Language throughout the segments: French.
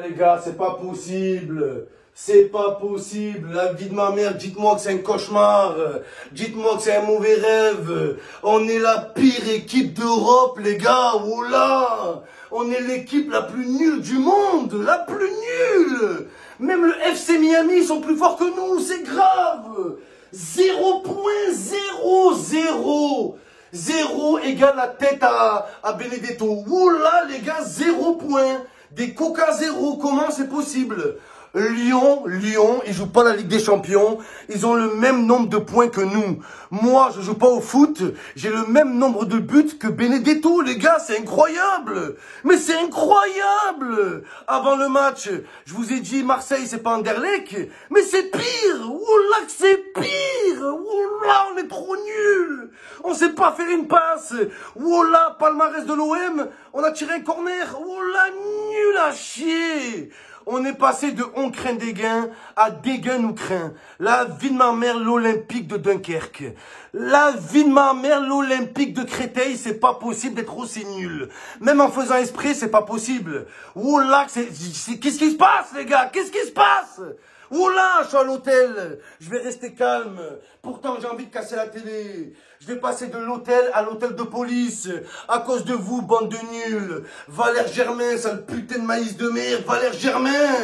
les gars, c'est pas possible. C'est pas possible. La vie de ma mère, dites-moi que c'est un cauchemar. Dites-moi que c'est un mauvais rêve. On est la pire équipe d'Europe, les gars. Oula! On est l'équipe la plus nulle du monde. La plus nulle. Même le FC Miami, ils sont plus forts que nous. C'est grave. 0,00. 0 égale la tête à Benedetto. Oula, les gars, 0 point. Des Coca 0, comment c'est possible? Lyon, ils jouent pas la Ligue des Champions, ils ont le même nombre de points que nous. Moi, je joue pas au foot, j'ai le même nombre de buts que Benedetto, les gars, c'est incroyable. Mais c'est incroyable. Avant le match, je vous ai dit Marseille, c'est pas Anderlecht, mais c'est pire. Oula, c'est pire. Oula, on est trop nuls. On sait pas faire une passe. Oula, palmarès de l'OM, on a tiré un corner. Oula, nul à chier. On est passé de on craint des gains à des gains nous craint. La vie de ma mère, l'Olympique de Dunkerque. La vie de ma mère, l'Olympique de Créteil, c'est pas possible d'être aussi nul. Même en faisant esprit, c'est pas possible. Oula, qu'est-ce qui se passe, les gars? Qu'est-ce qui se passe? Oula, je suis à l'hôtel. Je vais rester calme. Pourtant, j'ai envie de casser la télé. Je vais passer de l'hôtel à l'hôtel de police. À cause de vous, bande de nuls. Valère Germain, sale putain de maïs de merde. Valère Germain,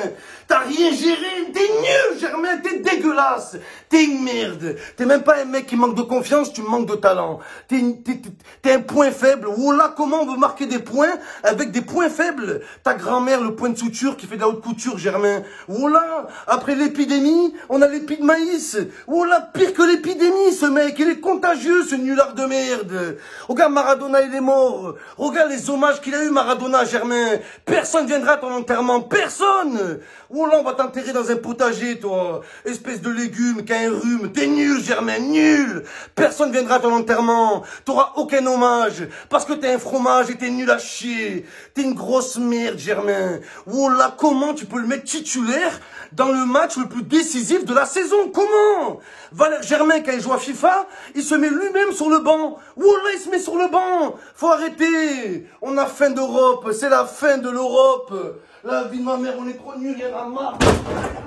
t'as rien géré. T'es nul, Germain. T'es dégueulasse. T'es une merde. T'es même pas un mec qui manque de confiance, tu manques de talent. T'es un point faible. Oula, comment on veut marquer des points avec des points faibles? Ta grand-mère, le point de suture qui fait de la haute couture, Germain. Oula, après l'épidémie, on a l'épi de maïs. Oula, pire que l'épidémie, ce mec. Il est contagieux, ce nulard de merde. Regarde, Maradona, il est mort. Regarde les hommages qu'il a eu, Maradona, Germain. Personne viendra à ton enterrement. Personne. Oula, on va t'enterrer dans un potager, toi. Espèce de légume, qui a un rhume. T'es nul, Germain, nul. Personne viendra à ton enterrement. T'auras aucun hommage. Parce que t'es un fromage et t'es nul à chier. T'es une grosse merde, Germain. Oula, comment tu peux le mettre titulaire dans le match le plus décisif de la saison? Comment? Valère Germain, quand il joue à FIFA, il se met lui-même sur le banc. Oula, il se met sur le banc. Faut arrêter. On a faim d'Europe. C'est la fin de l'Europe. La vie de ma mère, on est trop nuls, il y en a marre.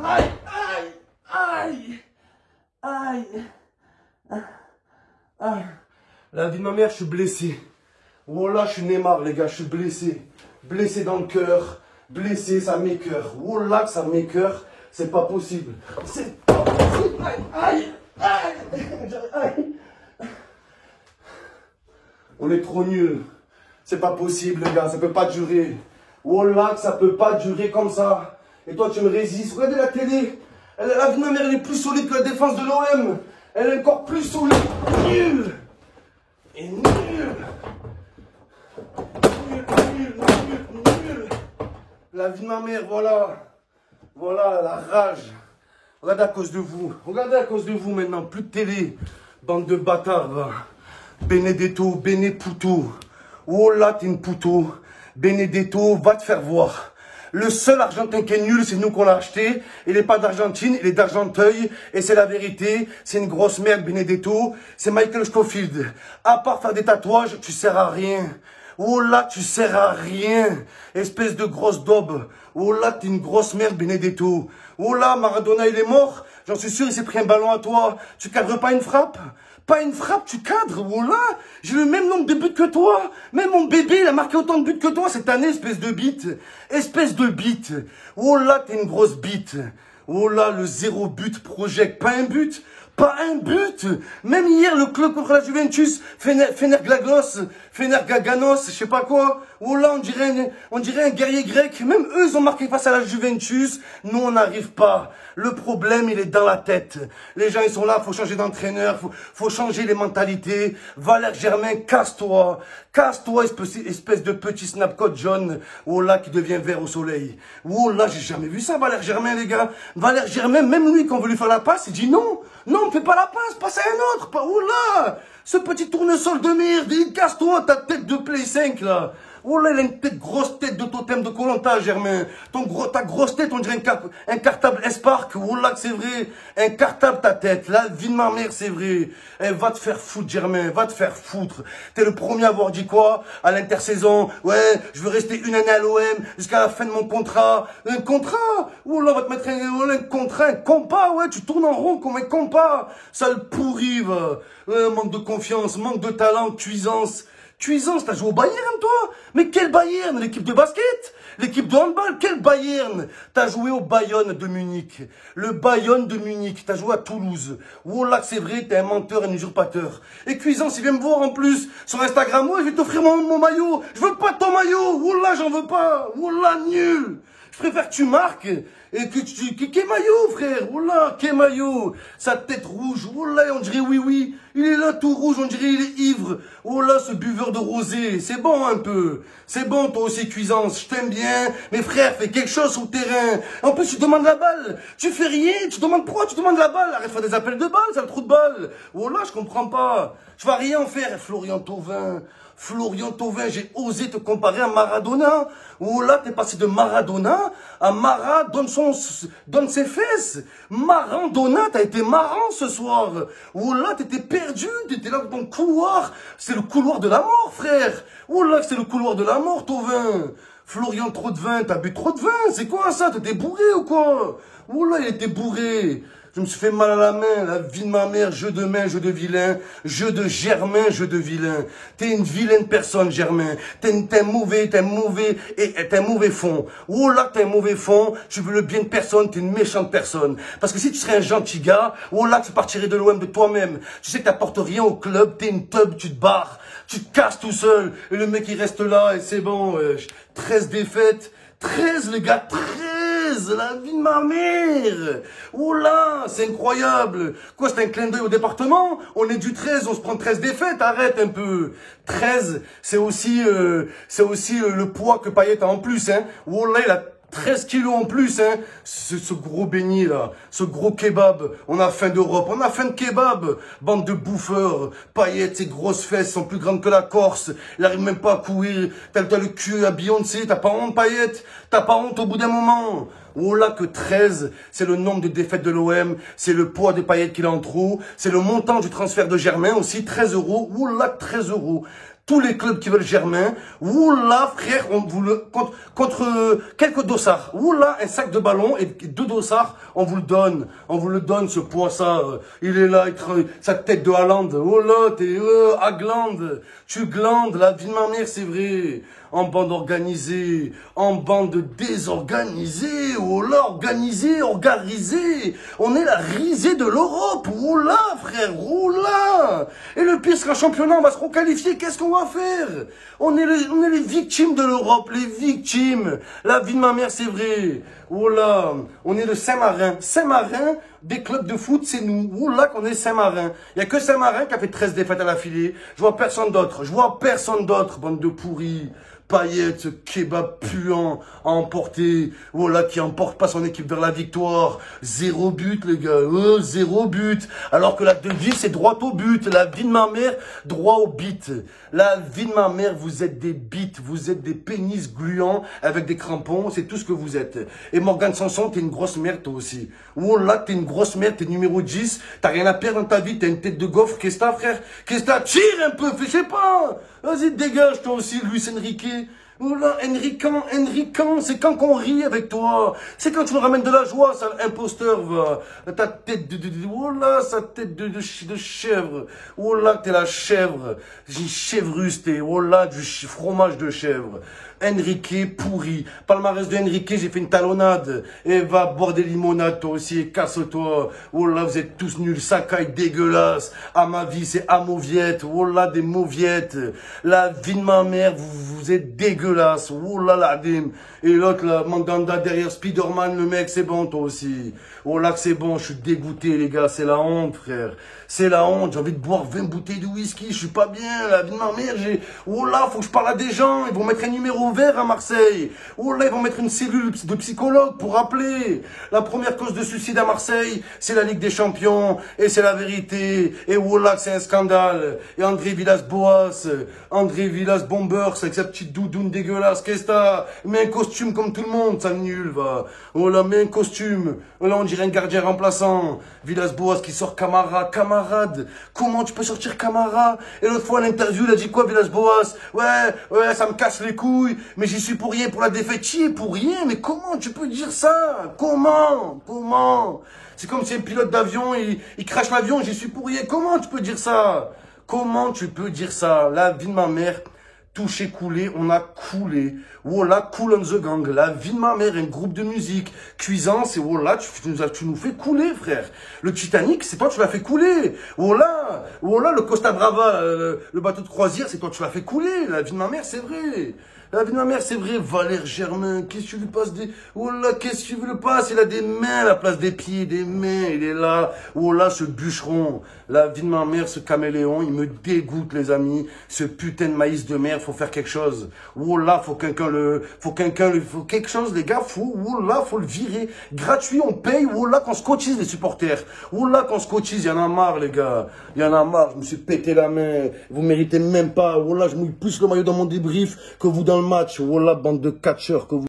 Aïe, aïe, aïe, aïe, aïe. La vie de ma mère, je suis blessé. Oula, je suis Neymar, les gars, je suis blessé. Blessé dans le cœur. Blessé, ça m'écoeure. Oula, que ça m'écoeure. C'est pas possible. C'est pas possible. Aïe, aïe, aïe. On est trop nuls. C'est pas possible, les gars. Ça peut pas durer. Oula, que ça peut pas durer comme ça. Et toi, tu me résistes. Regardez la télé. La vie de ma mère, elle est plus solide que la défense de l'OM. Elle est encore plus solide. Nul. Et nul. Nul. La vie de ma mère, voilà. Voilà, la rage. Regardez à cause de vous. Regardez à cause de vous maintenant. Plus de télé. Bande de bâtards, va. Benedetto, Beneputo. Oh là, t'es une puto. Benedetto, va te faire voir. Le seul Argentin qui est nul, c'est nous qu'on l'a acheté. Il n'est pas d'Argentine, il est d'Argenteuil. Et c'est la vérité. C'est une grosse merde, Benedetto. C'est Michael Scofield. À part faire des tatouages, tu sers à rien. Oh là, tu sers à rien. Espèce de grosse daube. Oh là, t'es une grosse merde, Benedetto. Oh là, Maradona, il est mort. J'en suis sûr, il s'est pris un ballon à toi. Tu cadres pas une frappe? Pas une frappe, tu cadres. Oh là, j'ai le même nombre de buts que toi. Même mon bébé, il a marqué autant de buts que toi cette année, espèce de bite. Espèce de bite. Oh là, t'es une grosse bite. Oh là, le 0 but project. Pas un but. Pas un but. Même hier, le club contre la Juventus, Fenerglagos, Fenergaganos, je sais pas quoi. Oh là, on dirait un guerrier grec. Même eux, ils ont marqué face à la Juventus. Nous, on n'arrive pas. Le problème, il est dans la tête. Les gens, ils sont là, faut changer d'entraîneur, faut changer les mentalités. Valère Germain, casse-toi. Casse-toi, espèce de petit snapcode jaune. Oh là, qui devient vert au soleil. Oh là, j'ai jamais vu ça, Valère Germain, les gars. Valère Germain, même lui, quand on veut lui faire la passe, il dit non. Non, fais pas la passe, passe à un autre. Oh là, ce petit tournesol de merde, il casse-toi, ta tête de Play 5, là. Oh là, il a une tête, grosse tête de totem de Koh-Lanta, Germain. Ta grosse tête, on dirait un cartable S-Park. Oh là, que c'est vrai. Un cartable, ta tête. La vie de ma mère, c'est vrai. Eh, va te faire foutre, Germain. Va te faire foutre. T'es le premier à avoir dit quoi? À l'intersaison. Ouais, je veux rester une année à l'OM jusqu'à la fin de mon contrat. Un contrat? Oh là, on va te mettre un contrat, un compas. Ouais, tu tournes en rond comme un compas. Sale pourri, va. Manque de confiance, manque de talent, cuisance. Cuisance, t'as joué au Bayern, toi? Mais quel Bayern? L'équipe de basket? L'équipe de handball? Quel Bayern? T'as joué au Bayonne de Munich. Le Bayonne de Munich. T'as joué à Toulouse. Oh là, c'est vrai, t'es un menteur, un usurpateur. Et Cuisance, il vient me voir en plus sur Instagram. Ouais, je vais t'offrir mon maillot. Je veux pas ton maillot. Oh là, j'en veux pas. Oh là, nul. Je préfère que tu marques et que tu... Qu'est maillot, frère? Oh là, qu'est maillot? Sa tête rouge. Oh là, on dirait oui. Il est là tout rouge, on dirait il est ivre. Oh là, ce buveur de rosé. C'est bon un peu. C'est bon, toi aussi, Cuisance. Je t'aime bien. Mais frère, fais quelque chose sur le terrain. En plus, tu demandes la balle. Tu fais rien. Tu demandes pourquoi? Tu demandes la balle. Arrête de faire des appels de balle, ça le trou de balle. Oh là, je comprends pas. Je vais rien faire, Florian Thauvin. Florian Thauvin, j'ai osé te comparer à Maradona. Oh là, t'es passé de Maradona à Mara donne ses fesses. Maradona, t'as été marrant ce soir. Oh là, t'étais perdu, t'étais là dans ton couloir. C'est le couloir de la mort, frère. Oh là, c'est le couloir de la mort, Thauvin. Florian, trop de vin, t'as bu trop de vin. C'est quoi ça? T'étais bourré ou quoi? Oh là, il était bourré. Je me suis fait mal à la main, la vie de ma mère, jeu de main, jeu de vilain, jeu de Germain, jeu de vilain. T'es une vilaine personne, Germain. T'es un mauvais fond. Oh là, t'es un mauvais fond, tu veux le bien de personne, t'es une méchante personne. Parce que si tu serais un gentil gars, oh là, tu partirais de l'OM de toi-même. Tu sais que t'apportes rien au club, t'es une teub, tu te barres, tu te casses tout seul. Et le mec, il reste là, et c'est bon, 13 défaites. 13, les gars, 13, la vie de ma mère. Oh là, c'est incroyable. Quoi, c'est un clin d'œil au département? On est du 13, on se prend 13 défaites, arrête un peu. 13, c'est aussi le poids que Payet a en plus, hein. Oh là, il a 13 kilos en plus, hein. Ce gros beignet, là. Ce gros kebab. On a faim d'Europe. On a faim de kebab. Bande de bouffeurs. Payet, ses grosses fesses sont plus grandes que la Corse. Il arrive même pas à courir. T'as le cul à Beyoncé. T'as pas honte, Payet? T'as pas honte au bout d'un moment? Oh là, que 13, c'est le nombre de défaites de l'OM, c'est le poids de Payet qu'il a en trop, c'est le montant du transfert de Germain aussi, 13 euros. Oh là, 13 euros. Tous les clubs qui veulent Germain, oula frère, on vous le contre quelques dossards, oula un sac de ballon et 2 dossards, on vous le donne ce poids ça, il est là, sa tête de Haaland, oh là t'es à glande, tu glandes, la vie de ma mère c'est vrai, en bande organisée, en bande désorganisée, oh là organisée, on est la risée de l'Europe, oh là frère, oh là, et le pire c'est qu'en championnat on va se requalifier, qu'est-ce qu'on va faire? On est les victimes de l'Europe, les victimes. La vie de ma mère, c'est vrai. Oh là, on est le Saint-Marin. Saint-Marin, des clubs de foot, c'est nous. Oh là qu'on est Saint-Marin. Il n'y a que Saint-Marin qui a fait 13 défaites à l'affilée. Je vois personne d'autre, bande de pourris. Payet, ce kebab puant à emporter. Oh là, qui emporte pas son équipe vers la victoire. 0 but, les gars. 0 but. Alors que la devise, c'est droit au but. La vie de ma mère, droit au bit. La vie de ma mère, vous êtes des bites. Vous êtes des pénis gluants avec des crampons. C'est tout ce que vous êtes. Et Morgane Sanson, t'es une grosse merde, toi aussi. Oh là, t'es une grosse merde. T'es numéro 10. T'as rien à perdre dans ta vie. T'as une tête de gaufre. Qu'est-ce que t'as, frère? Qu'est-ce que t'as? Tire un peu. Je sais pas. Vas-y, dégage, toi aussi, Luis Enrique. Oh là, Enrican, c'est quand qu'on rit avec toi. C'est quand tu nous ramènes de la joie, ça, imposteur, va. Ta tête oh là, sa tête de chèvre. Oh là, t'es la chèvre. J'ai chèvreuse, t'es. Oh là, du fromage de chèvre. Enrique pourri. Palmarès de Enrique, j'ai fait une talonnade. Et va boire des limonades, toi aussi, casse-toi. Oh là, vous êtes tous nuls. Sakai dégueulasse. À ma vie, c'est à mauviette. Oh là, des mauviettes. La vie de ma mère, vous êtes dégueulasse. Oh là là, et l'autre là, Mandanda derrière Spider-Man, le mec, c'est bon, toi aussi. Oh là, que c'est bon, je suis dégoûté, les gars. C'est la honte, frère. C'est la honte. J'ai envie de boire 20 bouteilles de whisky. Je suis pas bien. La vie de ma mère, oh là, faut que je parle à des gens. Ils vont mettre un numéro vert à Marseille. Oh là, ils vont mettre une cellule de psychologues pour rappeler. La première cause de suicide à Marseille, c'est la Ligue des Champions. Et c'est la vérité. Et oh là, c'est un scandale. Et André Villas-Boas, André Villas-Bombers, avec sa petite doudoune dégueulasse. Qu'est-ce que t'as? Mets un costume comme tout le monde, ça nul, va. Oh là, mets un costume. Oh là, on dirait un gardien remplaçant. Villas-Boas qui sort Camara. Camarade. Comment tu peux sortir Camara? Et l'autre fois, à l'interview, il a dit quoi, Villas-Boas? Ouais, ça me casse les couilles, mais j'y suis pour rien pour la défaite. J'y es pour rien, mais comment tu peux dire ça? Comment? C'est comme si un pilote d'avion, il crache l'avion, j'y suis pour rien. Comment tu peux dire ça? Comment tu peux dire ça? La vie de ma mère, touché, coulé, on a coulé. Voilà, Cool on the Gang. La vie de ma mère, un groupe de musique. Cuisance, et voilà, tu nous fais couler, frère. Le Titanic, c'est toi, tu l'as fait couler. Voilà, le Costa Brava, le bateau de croisière, c'est toi, tu l'as fait couler. La vie de ma mère, c'est vrai. La vie de ma mère, c'est vrai. Valère Germain, qu'est-ce que tu lui passes des... Oh là, qu'est-ce que tu veux le passer? Il a des mains à la place des pieds, des mains, il est là. Oh là, ce bûcheron. La vie de ma mère, ce caméléon, il me dégoûte, les amis. Ce putain de maïs de mer, faut faire quelque chose. Oh là, faut quelque chose, les gars. Oh là, faut le virer. Gratuit, on paye. Oh là, qu'on se cotise, les supporters. Oh là, qu'on se cotise, il y en a marre, les gars. Il y en a marre, je me suis pété la main. Vous méritez même pas. Oh là, je mouille plus le maillot dans mon débrief que vous dans le match. Oh là, bande de catcheurs que vous...